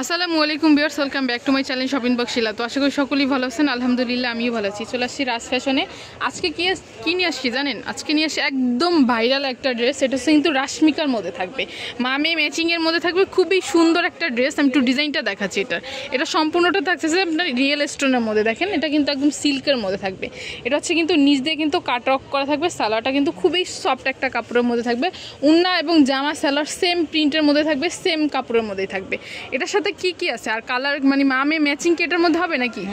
আসসালামু আলাইকুম viewers, welcome back to my channel shopping box Shila. তো আশা করি সকলেই ভালো আছেন, আলহামদুলিল্লাহ আমিও ভালো আছি। চলে আসছি রাজ ফ্যাশনে। আজকে কি নিয়ে আসছি জানেন? আজকে নিয়ে আসছি একদম ভাইরাল একটা ড্রেস। এটা হচ্ছে কিন্তু রাশমিকার মধ্যে থাকবে, মামে ম্যাচিংয়ের মধ্যে থাকবে। খুবই সুন্দর একটা ড্রেস। আমি একটু ডিজাইনটা দেখাচ্ছি। এটা সম্পূর্ণটা থাকছে আপনার রিয়েল স্টোনের মধ্যে। দেখেন এটা কিন্তু একদম সিল্কের মধ্যে থাকবে। এটা হচ্ছে কিন্তু নিচ দিয়ে কিন্তু কাট অফ করা থাকবে। সালোয়ারটা কিন্তু খুবই সফট একটা কাপড়ের মধ্যে থাকবে। উন্না এবং জামা সালোয়ার সেম প্রিন্টের মধ্যে থাকবে, সেম কাপড়ের মধ্যেই থাকবে। এটার সাথে কি আছে আর কালার মানে মামে ম্যাচিং কি এটার মধ্যে হবে নাকি?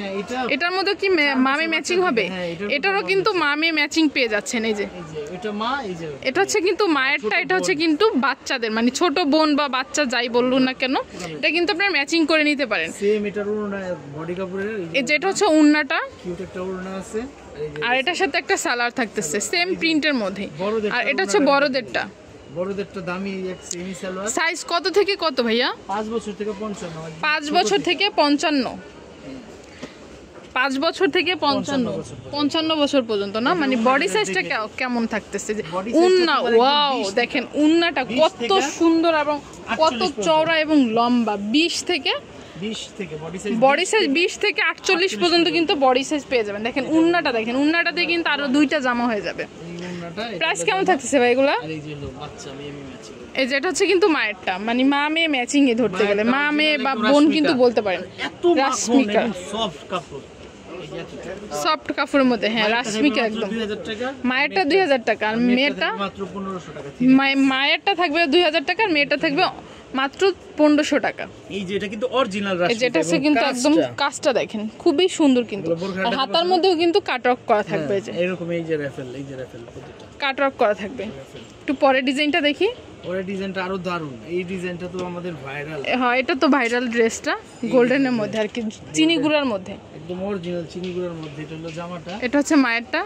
এটার মধ্যে কি মামে ম্যাচিং হবে? এটারও কিন্তু মামে ম্যাচিং পেয়ে যাচ্ছেন। এই যে এটা হচ্ছে কিন্তু মায়েরটা, এটা হচ্ছে কিন্তু বাচ্চাদের মানে ছোট বোন বা বাচ্চা যাই বলুন না কেন, এটা কিন্তু আপনারা ম্যাচিং করে নিতে পারেন। সেম এটার ওড়না বডি কাপড়ের, এই যে এটা হচ্ছে ওড়নাটা, কিউট একটা ওড়না আছে। আর এটার সাথে একটা সালোয়ার থাকতেছে সেম প্রিন্টের মধ্যে। আর এটা হচ্ছে বড়দেরটা। বড়দেরটা দামি এক সেমি সালোয়ার। সাইজ কত থেকে কত ভাইয়া? 5 বছর থেকে 55। 5 বছর থেকে 55। 5 বছর থেকে 55 বছর পর্যন্ত না, মানে বডি সাইজটা কেমন থাকতেছে? উন্না, ওয়াও দেখেন উন্নাটা কত সুন্দর এবং কত চওড়া এবং লম্বা। 20 থেকে বডি সাইজ 20 থেকে 48 পর্যন্ত কিন্তু বডি সাইজ পেয়ে যাবেন। দেখেন উন্নাটা, দেখেন উন্নাটা দিয়ে কিন্তু আরো 2টা জামা হয়ে যাবে। প্রাইস কেমন থাকতেছে ভাই এগুলা? এই যে এটা হচ্ছে কিন্তু মায়েরটা, মানে মা মেয়ে ম্যাচিং এ ধরতে গেলে মা মেয়ে বা বোন কিন্তু বলতে পারেন। রাশমিকা সফট কাপড়ের মধ্যে, হ্যাঁ রাশমিকা একদম। মায়েরটা 2000 টাকা আর মেয়েটা মাত্র 1500 টাকা। মায়েরটা থাকবে 2000 টাকা আর মেয়েটা থাকবে মাত্র 1500 টাকা। এই যে এটা কিন্তু অরিজিনাল রাশমিকা, যেটা আছে কিন্তু একদম কাজটা দেখেন খুবই সুন্দর কিন্তু। আর হাতার মধ্যেও কিন্তু কাট ওয়ার্ক করা থাকবে। এই যে এরকম এই যে রাফেল কাট ওয়ার্ক করা থাকবে। একটু পরে ডিজাইনটা দেখি। পরে ডিজাইনটা আরো দারুণ। এই ডিজাইনটা তো আমাদের ভাইরাল। হ্যাঁ এটা তো ভাইরাল ড্রেসটা, গোল্ডেনের মধ্যে আর কি, চিনি গুড়ার মধ্যে, একদম অরিজিনাল চিনি গুড়ার মধ্যে। এটা হলো জামাটা, এটা হচ্ছে মায়েরটা,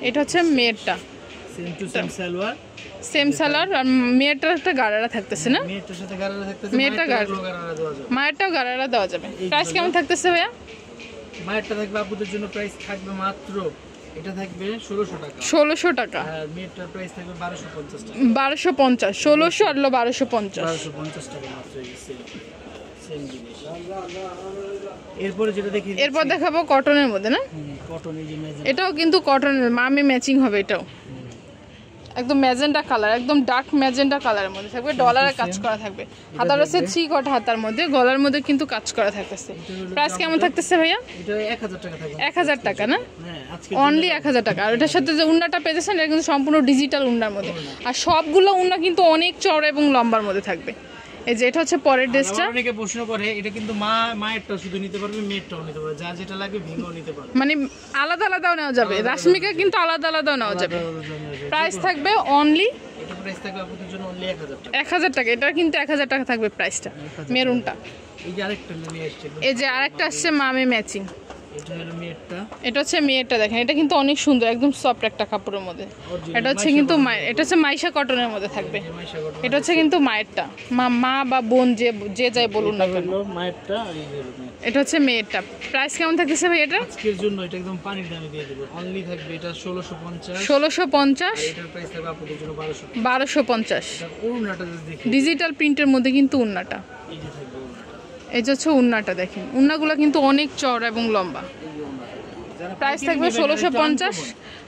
এটা হচ্ছে মেয়েরটা। Same to same salwar, same salwar. আর মেয়েটার একটা গারারা থাকতেছে না? মেয়েটার সাথে গারারা থাকতেছে। মেয়েটা গারারা দেওয়া যাবে, মায়েরটাও গারারা দেওয়া যাবে। প্রাইস কেমন থাকতেছে ভাইয়া? মায়েরটা থাকবে আপুদের জন্য প্রাইস থাকবে মাত্র, এটা থাকবে 1600 টাকা। 1600 টাকা। আর মেয়েটার প্রাইস থাকবে 1250 টাকা। 1250, 1600 আর 1250। 1250 টাকা মাত্র। এই সেম জিনিস। এরপর যেটা দেখি, এরপর দেখাবো কটনের মধ্যে না? কটনের যে ম্যাজেন্টা, এটাও কিন্তু কটনের মামে ম্যাচিং হবে। এটাও একদম ম্যাজেন্টা কালার, একদম ডার্ক ম্যাজেন্টা কালারের মধ্যে থাকবে। ডলারের কাজ করা থাকবে। হাতার আছে 3 কট হাতার মধ্যে, গলার মধ্যে কিন্তু কাজ করা থাকতেছে। প্রাইস কেমন থাকতেছে ভাইয়া? এটা 1000 টাকা থাকবে। 1000 টাকা না? হ্যাঁ আজকে অনলি 1000 টাকা। আর এটার সাথে যে উন্নাটা পেয়েছেন এটা কিন্তু সম্পূর্ণ ডিজিটাল উন্নার মধ্যে। আর সবগুলো উন্না কিন্তু অনেক চওড়া এবং লম্বার মধ্যে থাকবে। এই যে এটা হচ্ছে পরের ড্রেসটা। অনেকে প্রশ্ন করে এটা কিন্তু মায়েরটা শুধু নিতে পারবে, মেয়েরটাও নিতে পারবে, যা যেটা লাগবে ভেঙেও নিতে পারবে, মানে আলাদা আলাদাও নেওয়া যাবে। রাশমিকা কিন্তু আলাদা আলাদাও নেওয়া যাবে। প্রাইস থাকবে অনলি, এটা প্রাইস থাকবে আপনাদের জন্য অনলি 1000 টাকা। 1000 টাকা। এটা কিন্তু 1000 টাকা থাকবে প্রাইসটা। মেরুনটা, এই যে আরেকটা নিয়ে আসছে, এই যে আরেকটা আসছে মামে ম্যাচিং। এটা হলো মেয়েরটা, এটা হচ্ছে মেয়েরটা। দেখেন এটা কিন্তু অনেক সুন্দর, একদম সফট একটা কাপড়ের মধ্যে। এটা হচ্ছে কিন্তু এটা হচ্ছে মাইশা কটনের মধ্যে থাকবে। এটা হচ্ছে কিন্তু মায়েরটা, মা বা বোন যে যাই বলুন না কেন, মায়েরটা। আর এই যে এটা হচ্ছে মেয়েরটা। প্রাইস কেমন থাকতেছে ভাই এটা? আজকের জন্য এটা একদম পানির দামে দিয়ে দেব। অনলি থাকবে এটা 1650। 1650। এটার প্রাইস থাকবে আপনাদের জন্য 1250। এটা ওড়নাটা দেখি, ডিজিটাল প্রিন্টের মধ্যে কিন্তু ওড়নাটা। এই যে থাকবে ওড়নাটা, এই যে হচ্ছে ওড়নাটা। দেখেন ওড়নাগুলো কিন্তু অনেক চওড়া এবং লম্বা। প্রাইস থাকবে 1650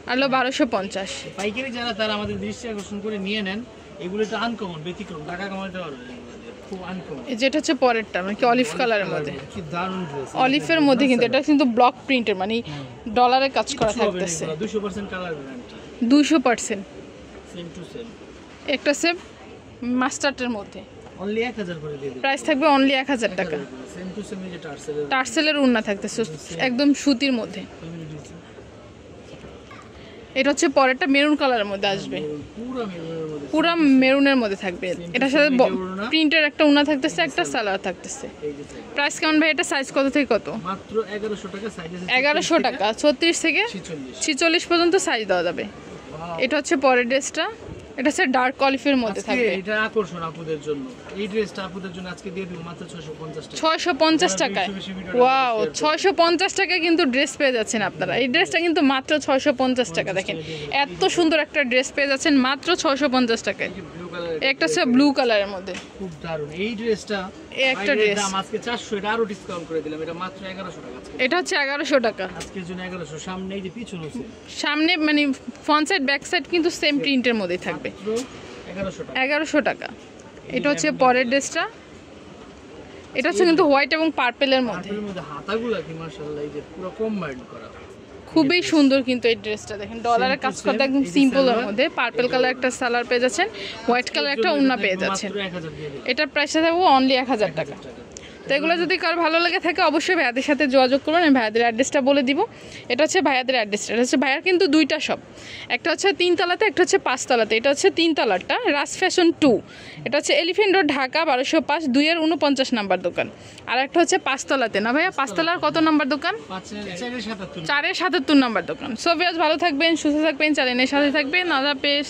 আর 1250। পাইকারি যারা তারা আমাদের দৃষ্টি আকর্ষণ করে নিয়ে নেন। এগুলো তো আনকমন, ব্যতিক্রম, টাকা কামাইতে পারবে, খুব আনকমন। যেটা হচ্ছে পরেরটা, মানে কি অলিভ কালারের মধ্যে, কি দারুণ ড্রেস। অলিভের মধ্যে কিন্তু এটা কিন্তু ব্লক প্রিন্টের, মানে ডলারে কাজ করা থাকতেছে। 200% colour guarantee, 200%। Same to same. একটা সেম মাস্টার্ডের মধ্যে অনলি 1000 করে দিয়ে দিই। প্রাইস থাকবে অনলি 1000 টাকা। সেম টু সেম এই যে টার্সেলের ওড়না থাকতেছে একদম সুতির মধ্যে। এটা হচ্ছে পরেরটা মেরুন কালারের মধ্যে আসবে, পুরো মেরুনের মধ্যে থাকবে। এটার সাথে প্রিন্টের একটা ওড়না থাকতেছে, একটা সালোয়ার থাকতেছে। প্রাইস কেমন ভাই এটা? সাইজ কত থেকে কত? মাত্র 1100 টাকা। সাইজ আছে 1100 টাকা, 36 থেকে 46 পর্যন্ত সাইজ দেওয়া যাবে। এটা হচ্ছে পরের ড্রেসটা, এটা হচ্ছে ডার্ক অলিভের মধ্যে থাকবে। এটা আকর্ষণ আপুদের জন্য। এই ড্রেসটা আপুদের জন্য আজকে দিয়ে দিব মাত্র 650 টাকা। 650 টাকায়, ওয়াও 650 টাকায় কিন্তু ড্রেস পেয়ে যাচ্ছেন আপনারা। এই ড্রেসটা কিন্তু মাত্র 650 টাকা। দেখেন এত সুন্দর একটা ড্রেস পেয়ে যাচ্ছেন মাত্র 650 টাকায়। কালার, একটা হচ্ছে ব্লু কালারের মধ্যে, খুব দারুণ এই ড্রেসটা। একটা ড্রেস দাম আজকে 400, এটা আরো ডিসকাউন্ট করে দিলাম, এটা মাত্র 1100 টাকা আজকে। এটা হচ্ছে 1100 টাকা আজকের জন্য 1100। সামনে এই যে পিছন আছে, সামনে মানে ফ্রন্ট সাইড ব্যাক সাইড কিন্তু সেম প্রিন্টের মধ্যেই থাকবে, 1100 টাকা। 1100 টাকা। এটা হচ্ছে পরের ড্রেসটা, এটা হচ্ছে কিন্তু হোয়াইট এবং পার্পেলের মধ্যে, এর মধ্যে হাতাগুলো কি মাশাআল্লাহ, এই যে পুরো কম্বাইন্ড করা, খুবই সুন্দর কিন্তু এই ড্রেসটা। দেখেন ডলারের কাজ করতে একদম সিম্পলের মধ্যে, পার্পল কালার একটা সালোয়ার পেয়ে যাচ্ছেন, হোয়াইট কালার একটা ওড়না পেয়ে যাচ্ছেন। মাত্র 1000 দিয়ে দিলাম। এটার প্রাইসটা থাকবে অনলি 1000 টাকা। তো এগুলো যদি কারো ভালো লাগে থাকে অবশ্যই ভাইয়াদের সাথে যোগাযোগ করবেন। আমি ভাইয়াদের অ্যাড্রেসটা বলে দিব। এটা হচ্ছে ভাইয়াদের অ্যাড্রেসটা, এটা হচ্ছে ভাইয়ার কিন্তু দুইটা শপ, একটা হচ্ছে 3 তলাতে, একটা হচ্ছে 5 তলাতে। এটা হচ্ছে 3 তলারটা, রাজ ফ্যাশন 2, এটা হচ্ছে এলিফ্যান্ট রোড ঢাকা 1205 2-49 নাম্বার দোকান। আর একটা হচ্ছে 5 তলাতে, না ভাইয়া 5 তলার কত নাম্বার দোকান? 4-77 4-77 নাম্বার দোকান। সো ভিউয়ার্স ভালো থাকবেন, সুস্থ থাকবেন, চ্যানেলের সাথে থাকবেন। আল্লাহ হাফেজ।